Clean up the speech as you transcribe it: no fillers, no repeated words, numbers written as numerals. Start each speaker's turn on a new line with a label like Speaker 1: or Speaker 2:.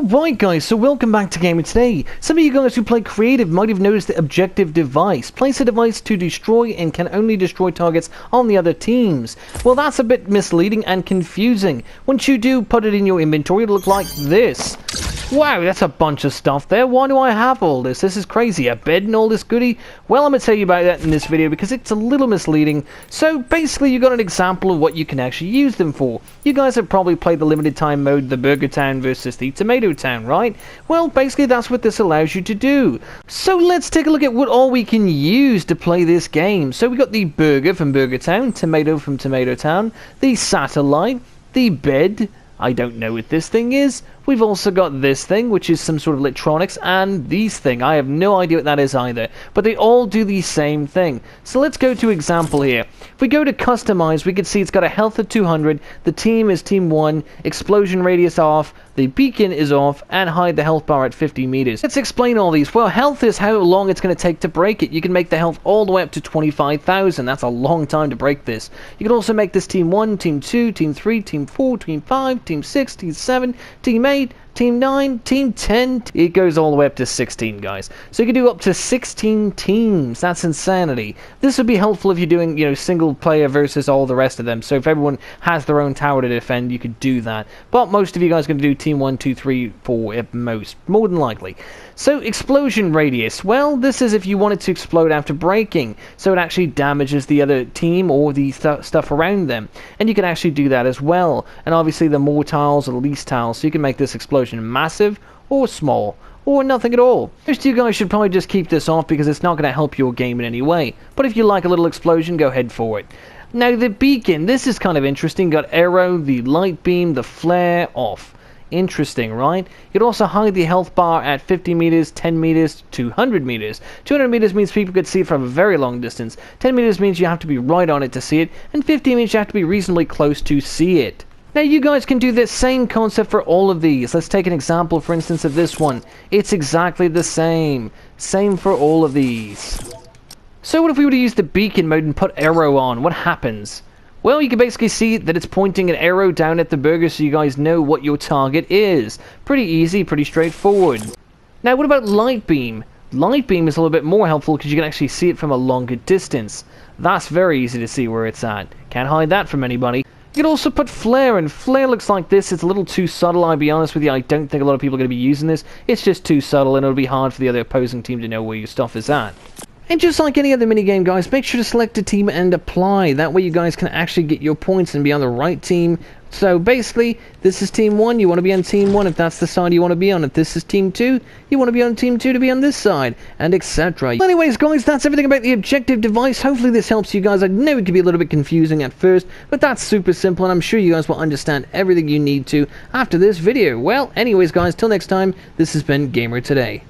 Speaker 1: Alright guys, so welcome back to Gamer Today. Some of you guys who play creative might have noticed the objective device. Place a device to destroy and can only destroy targets on the other teams. Well, that's a bit misleading and confusing. Once you do put it in your inventory, it'll look like this. Wow, that's a bunch of stuff there. Why do I have all this? This is crazy. A bed and all this goodie? Well, I'm going to tell you about that in this video because it's a little misleading. So basically, you got an example of what you can actually use them for. You guys have probably played the limited time mode, the Burger Town versus the Tomato Town, right? Well, basically that's what this allows you to do. So let's take a look at what all we can use to play this game. So we got the burger from Burger Town, tomato from Tomato Town, the satellite, the bed. I don't know what this thing is. We've also got this thing, which is some sort of electronics, and these thing. I have no idea what that is either, but they all do the same thing. So let's go to example here. If we go to customize, we can see it's got a health of 200, the team is team 1, explosion radius off, the beacon is off, and hide the health bar at 50 meters. Let's explain all these. Well, health is how long it's going to take to break it. You can make the health all the way up to 25,000. That's a long time to break this. You can also make this team 1, team 2, team 3, team 4, team 5, team 6, team 7, team 8, Team 9, Team 10, it goes all the way up to 16, guys. So you can do up to 16 teams. That's insanity. This would be helpful if you're doing, single player versus all the rest of them. So if everyone has their own tower to defend, you could do that. But most of you guys are going to do Team 1, 2, 3, 4 at most. More than likely. So explosion radius. Well, this is if you want it to explode after breaking. So it actually damages the other team or the stuff around them. And you can actually do that as well. And obviously the more tiles or the least tiles. So you can make this explosion massive or small or nothing at all. Most of you guys should probably just keep this off because it's not going to help your game in any way. But if you like a little explosion, go ahead for it. Now the beacon, this is kind of interesting. Got arrow, the light beam, the flare off. Interesting, right? You can also hide the health bar at 50 meters, 10 meters, 200 meters. 200 meters means people could see it from a very long distance. 10 meters means you have to be right on it to see it. And 50 means you have to be reasonably close to see it. Now you guys can do this same concept for all of these. Let's take an example, for instance, of this one. It's exactly the same. Same for all of these. So what if we were to use the beacon mode and put arrow on? What happens? Well, you can basically see that it's pointing an arrow down at the burger so you guys know what your target is. Pretty easy, pretty straightforward. Now what about light beam? Light beam is a little bit more helpful because you can actually see it from a longer distance. That's very easy to see where it's at. Can't hide that from anybody. You can also put flare, and flare looks like this. It's a little too subtle, I'll be honest with you. I don't think a lot of people are going to be using this. It's just too subtle, and it'll be hard for the other opposing team to know where your stuff is at. And just like any other minigame, guys, make sure to select a team and apply. That way you guys can actually get your points and be on the right team. So basically, this is Team 1, you want to be on Team 1 if that's the side you want to be on. If this is Team 2, you want to be on Team 2 to be on this side, and etc. Well, anyways, guys, that's everything about the objective device. Hopefully this helps you guys. I know it can be a little bit confusing at first, but that's super simple, and I'm sure you guys will understand everything you need to after this video. Well, anyways, guys, till next time, this has been Gamer Today.